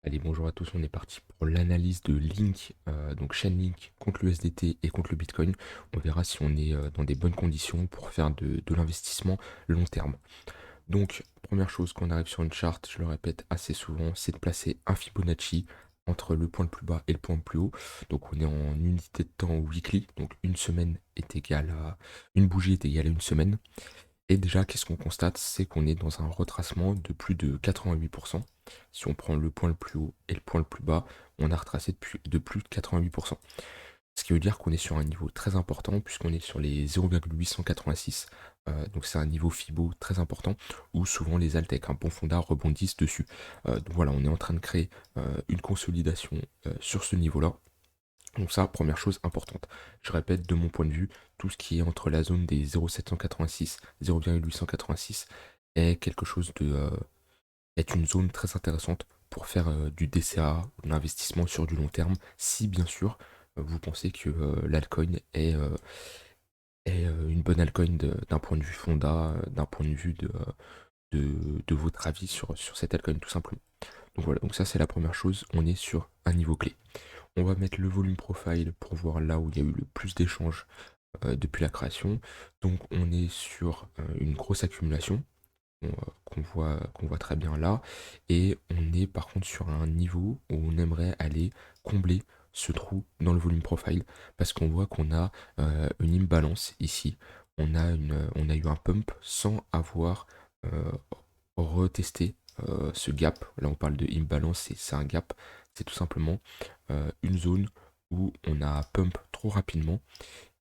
Allez, bonjour à tous, on est parti pour l'analyse de Link, donc Chainlink contre l'USDT et contre le Bitcoin. On verra si on est dans des bonnes conditions pour faire de l'investissement long terme. Donc, première chose, quand on arrive sur une charte, je le répète assez souvent, c'est de placer un Fibonacci entre le point le plus bas et le point le plus haut. Donc on est en unité de temps weekly, donc une semaine est égale à une bougie est égale à une semaine. Et déjà, qu'est-ce qu'on constate? C'est qu'on est dans un retracement de plus de 88%. Si on prend le point le plus haut et le point le plus bas, on a retracé de plus de 88%. Ce qui veut dire qu'on est sur un niveau très important puisqu'on est sur les 0,886. Donc c'est un niveau FIBO très important où souvent les altes avec un bon fond d'art rebondissent dessus. Donc voilà, on est en train de créer une consolidation sur ce niveau-là. Donc ça, première chose importante. Je répète, de mon point de vue, tout ce qui est entre la zone des 0,786, 0,886 est quelque chose est une zone très intéressante pour faire du DCA, de l'investissement sur du long terme, si bien sûr vous pensez que l'altcoin est une bonne altcoin d'un point de vue fonda, d'un point de vue de votre avis sur cette altcoin tout simplement. Donc voilà, donc ça c'est la première chose, on est sur un niveau clé. On va mettre le volume profile pour voir là où il y a eu le plus d'échanges depuis la création. Donc on est sur une grosse accumulation qu'on voit très bien là. Et on est par contre sur un niveau où on aimerait aller combler ce trou dans le volume profile parce qu'on voit qu'on a une imbalance ici. On a eu un pump sans avoir euh, retesté ce gap. Là on parle de imbalance, c'est un gap. C'est tout simplement une zone où on a pump trop rapidement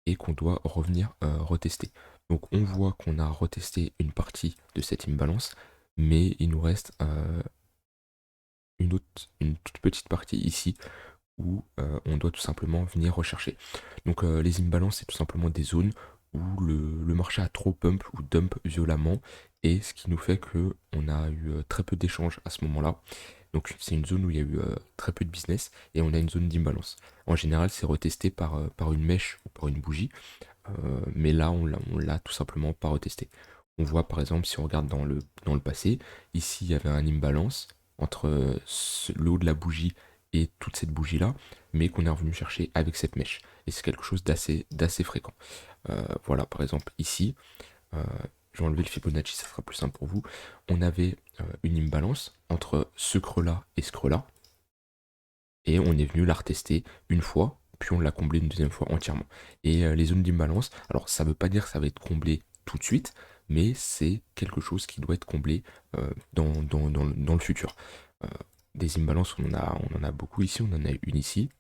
et qu'on doit revenir retester. Donc on voit qu'on a retesté une partie de cette imbalance, mais il nous reste une toute petite partie ici où on doit tout simplement venir rechercher. Donc les imbalances, c'est tout simplement des zones où le marché a trop pump ou dump violemment, et ce qui nous fait que on a eu très peu d'échanges à ce moment-là. Donc c'est une zone où il y a eu très peu de business, et on a une zone d'imbalance. En général, c'est retesté par une mèche ou par une bougie, mais là, on l'a tout simplement pas retesté. On voit par exemple, si on regarde dans le passé, ici il y avait un imbalance entre le haut de la bougie et toute cette bougie-là, mais qu'on est revenu chercher avec cette mèche. Et c'est quelque chose d'assez fréquent. Voilà, par exemple, ici, euh, je vais enlever le Fibonacci, ça sera plus simple pour vous. On avait une imbalance entre ce creux-là et ce creux-là, et on est venu la retester une fois, puis on l'a comblé une deuxième fois entièrement. Et les zones d'imbalance, alors ça veut pas dire que ça va être comblé tout de suite, mais c'est quelque chose qui doit être comblé dans le futur. Euh, des imbalances, on en a beaucoup ici, on en a une ici,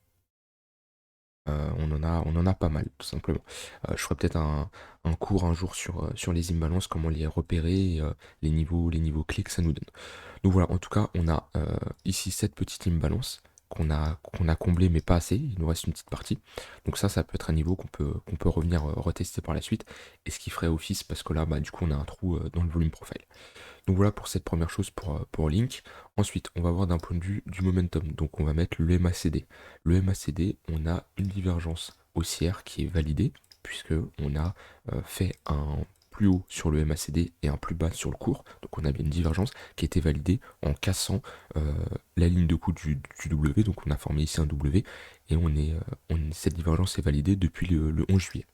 on en a pas mal, tout simplement. Je ferai peut-être un cours un jour sur les imbalances, comment les repérer, et, les niveaux clés que ça nous donne. Donc voilà, en tout cas, on a ici cette petite imbalance qu'on a comblée, mais pas assez. Il nous reste une petite partie. Donc ça peut être un niveau qu'on peut revenir retester par la suite. Et ce qui ferait office, parce que là, bah, du coup, on a un trou dans le volume profile. Donc voilà pour cette première chose pour Link. Ensuite, on va voir d'un point de vue du momentum. Donc on va mettre le MACD. Le MACD, on a une divergence haussière qui est validée, puisque on a fait un plus haut sur le MACD et un plus bas sur le cours. Donc on a bien une divergence qui a été validée en cassant la ligne de coup du W. Donc on a formé ici un W et cette divergence est validée depuis le 11 juillet.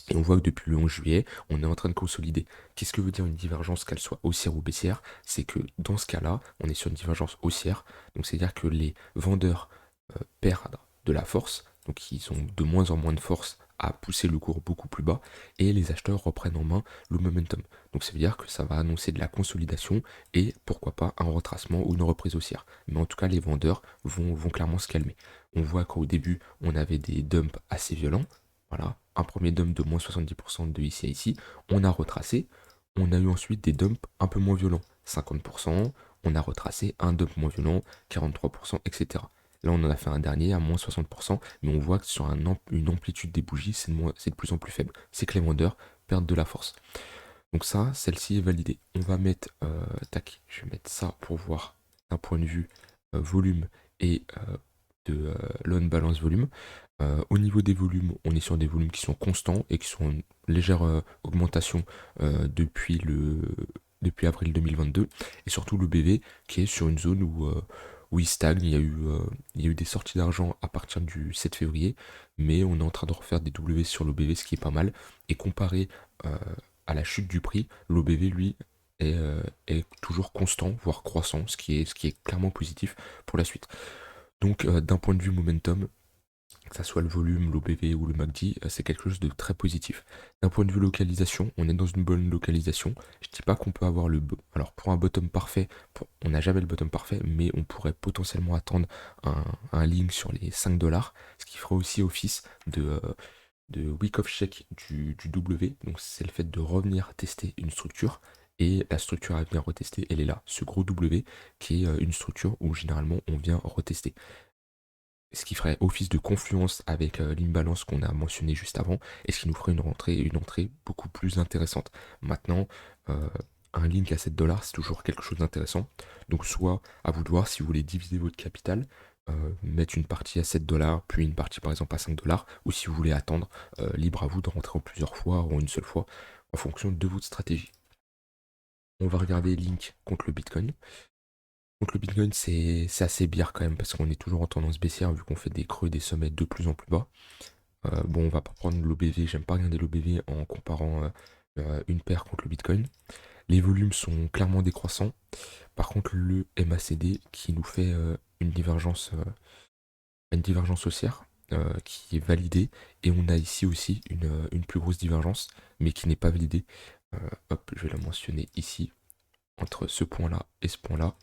Et on voit que depuis le 11 juillet, on est en train de consolider. Qu'est-ce que veut dire une divergence, qu'elle soit haussière ou baissière? C'est que dans ce cas-là, on est sur une divergence haussière. Donc c'est-à-dire que les vendeurs perdent de la force, donc ils ont de moins en moins de force à pousser le cours beaucoup plus bas, et les acheteurs reprennent en main le momentum. Donc ça veut dire que ça va annoncer de la consolidation et pourquoi pas un retracement ou une reprise haussière. Mais en tout cas, les vendeurs vont clairement se calmer. On voit qu'au début, on avait des dumps assez violents. Voilà, un premier dump de moins 70% de ici à ici. On a retracé. On a eu ensuite des dumps un peu moins violents, 50%. On a retracé un dump moins violent, 43%, etc. Là, on en a fait un dernier à moins 60%, mais on voit que sur une amplitude des bougies, c'est de plus en plus faible. C'est que les vendeurs perdent de la force. Donc ça, celle-ci est validée. On va mettre, tac, je vais mettre ça pour voir d'un point de vue volume et de l'on-balance volume. Au niveau des volumes, on est sur des volumes qui sont constants et qui sont en légère augmentation depuis avril 2022. Et surtout le BV qui est sur une zone où il stagne. Il y a eu des sorties d'argent à partir du 7 février, mais on est en train de refaire des W sur l'OBV, ce qui est pas mal. Et comparé euh, à la chute du prix, l'OBV, lui, est toujours constant, voire croissant, ce qui est clairement positif pour la suite. Donc, d'un point de vue momentum, que ça soit le volume, l'OBV ou le MACD, c'est quelque chose de très positif. D'un point de vue localisation, on est dans une bonne localisation. Je dis pas qu'on peut avoir Alors pour un bottom parfait, on n'a jamais le bottom parfait, mais on pourrait potentiellement attendre un link sur les 5 dollars, ce qui ferait aussi office de week of check du W. Donc c'est le fait de revenir tester une structure. Et la structure à venir retester, elle est là, ce gros W, qui est une structure où généralement on vient retester, ce qui ferait office de confluence avec l'imbalance qu'on a mentionné juste avant, et ce qui nous ferait une entrée beaucoup plus intéressante. Maintenant, euh, un link à 7 dollars, c'est toujours quelque chose d'intéressant. Donc soit à vous de voir si vous voulez diviser votre capital, mettre une partie à 7 dollars, puis une partie par exemple à 5 dollars, ou si vous voulez attendre, libre à vous de rentrer en plusieurs fois ou en une seule fois, en fonction de votre stratégie. On va regarder Link contre le Bitcoin. Donc le Bitcoin, c'est assez bière quand même, parce qu'on est toujours en tendance baissière, vu qu'on fait des creux, des sommets de plus en plus bas. Bon, on va pas prendre l'OBV, j'aime pas regarder l'OBV en comparant une paire contre le Bitcoin. Les volumes sont clairement décroissants. Par contre, le MACD qui nous fait une divergence haussière qui est validée. Et on a ici aussi une plus grosse divergence, mais qui n'est pas validée. Hop, je vais la mentionner ici, entre ce point-là et ce point-là.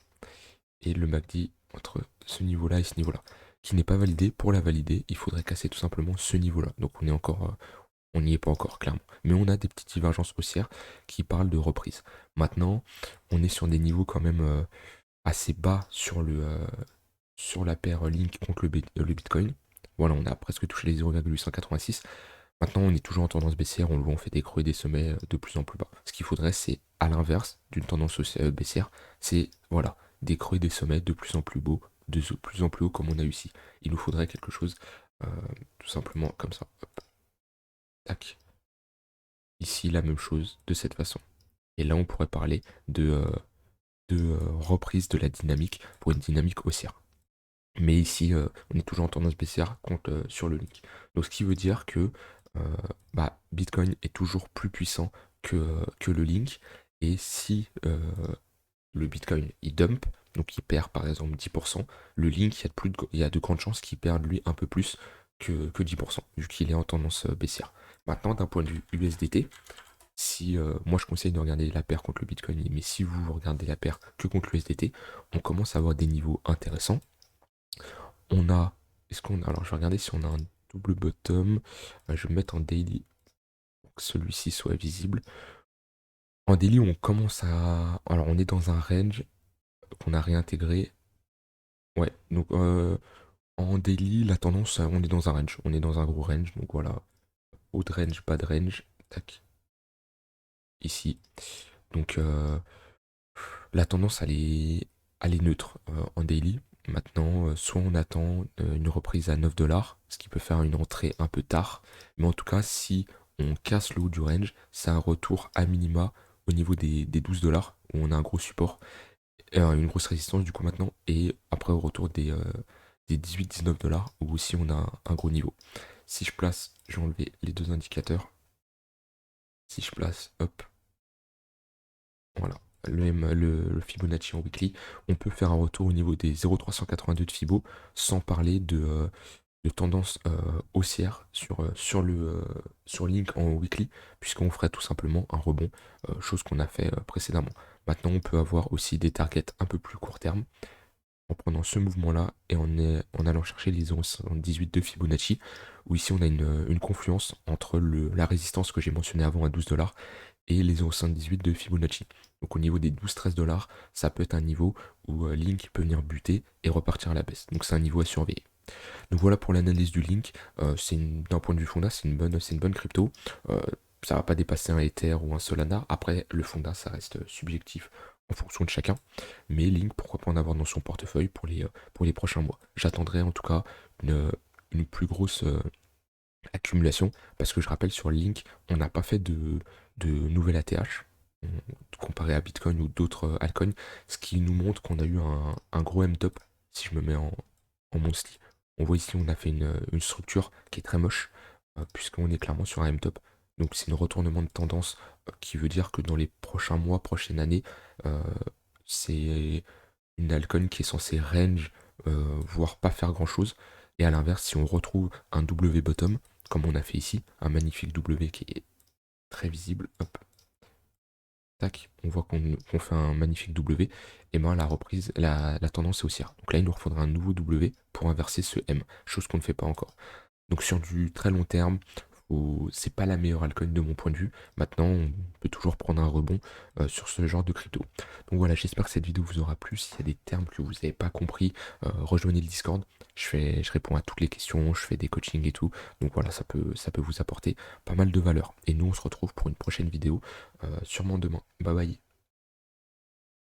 Et le MACD entre ce niveau-là et ce niveau-là, qui n'est pas validé. Pour la valider, il faudrait casser tout simplement ce niveau-là. Donc on n'y est pas encore clairement. Mais on a des petites divergences haussières qui parlent de reprise. Maintenant, on est sur des niveaux quand même assez bas sur la paire Link contre le Bitcoin. Voilà, on a presque touché les 0,886. Maintenant, on est toujours en tendance baissière, on le voit, on fait des creux et des sommets de plus en plus bas. Ce qu'il faudrait, c'est à l'inverse d'une tendance baissière, c'est voilà, des creux et des sommets de plus en plus beaux, de plus en plus haut comme on a eu ici. Il nous faudrait quelque chose euh, tout simplement comme ça. Hop, tac. Ici, la même chose de cette façon. Et là, on pourrait parler de reprise de la dynamique pour une dynamique haussière. Mais ici, on est toujours en tendance baissière sur le link. Donc, ce qui veut dire que Bitcoin est toujours plus puissant que le link. Et si le Bitcoin il dump, donc il perd par exemple 10%, le link, il y a de grandes chances qu'il perde lui un peu plus que 10%, vu qu'il est en tendance baissière. Maintenant, d'un point de vue USDT, si moi je conseille de regarder la paire contre le Bitcoin, mais si vous regardez la paire que contre l'USDT, on commence à avoir des niveaux intéressants. On a. Est-ce qu'on a. Alors je vais regarder si on a un double bottom. Je vais me mettre en daily pour que celui-ci soit visible. En daily, on commence à. Alors on est dans un range qu'on a réintégré. Ouais, donc en daily, la tendance, on est dans un range. On est dans un gros range. Donc voilà. Haut de range, bas de range. Tac. Ici. Donc la tendance, elle est neutre en daily. Maintenant, soit on attend une reprise à 9 dollars, ce qui peut faire une entrée un peu tard. Mais en tout cas, si on casse le haut du range, c'est un retour à minima au niveau des 12 dollars, où on a un gros support, une grosse résistance du coup maintenant, et après au retour des 18-19 dollars, où aussi on a un gros niveau. Si je place, je vais enlever les deux indicateurs. Si je place, hop, voilà, le Fibonacci en weekly, on peut faire un retour au niveau des 0,382 de Fibo, sans parler de tendance haussière sur Link en weekly, puisqu'on ferait tout simplement un rebond, chose qu'on a fait précédemment. Maintenant, on peut avoir aussi des targets un peu plus court terme, en prenant ce mouvement-là et en allant chercher les 0,78 de Fibonacci, où ici on a une confluence entre la résistance que j'ai mentionnée avant à 12 dollars et les 0,78 de Fibonacci. Donc au niveau des 12-13 dollars, ça peut être un niveau où Link peut venir buter et repartir à la baisse. Donc c'est un niveau à surveiller. Donc voilà pour l'analyse du Link. D'un point de vue Fonda, c'est une bonne crypto. Ça va pas dépasser un Ether ou un Solana. Après, le Fonda, ça reste subjectif en fonction de chacun. Mais Link, pourquoi pas en avoir dans son portefeuille pour les prochains mois. J'attendrai en tout cas une plus grosse accumulation, parce que je rappelle sur Link, on n'a pas fait de nouvelle ATH comparé à Bitcoin ou d'autres altcoins, ce qui nous montre qu'on a eu un gros M-top si je me mets en monthly, on voit ici on a fait une structure qui est très moche, puisqu'on est clairement sur un M-top. Donc c'est un retournement de tendance qui veut dire que dans les prochains mois, prochaine année, euh, c'est une altcoin qui est censée range, voire pas faire grand chose. Et à l'inverse, si on retrouve un W bottom, comme on a fait ici, un magnifique W qui est très visible, hop, tac, on voit qu'on fait un magnifique W, et ben la reprise, la tendance est haussière. Donc là, il nous faudra un nouveau W pour inverser ce M, chose qu'on ne fait pas encore. Donc sur du très long terme, c'est pas la meilleure altcoin de mon point de vue. Maintenant, on peut toujours prendre un rebond sur ce genre de crypto. Donc voilà, j'espère que cette vidéo vous aura plu. S'il y a des termes que vous n'avez pas compris, rejoignez le Discord. Je réponds à toutes les questions, je fais des coachings et tout. Donc voilà, ça peut vous apporter pas mal de valeur. Et nous, on se retrouve pour une prochaine vidéo, sûrement demain. Bye bye.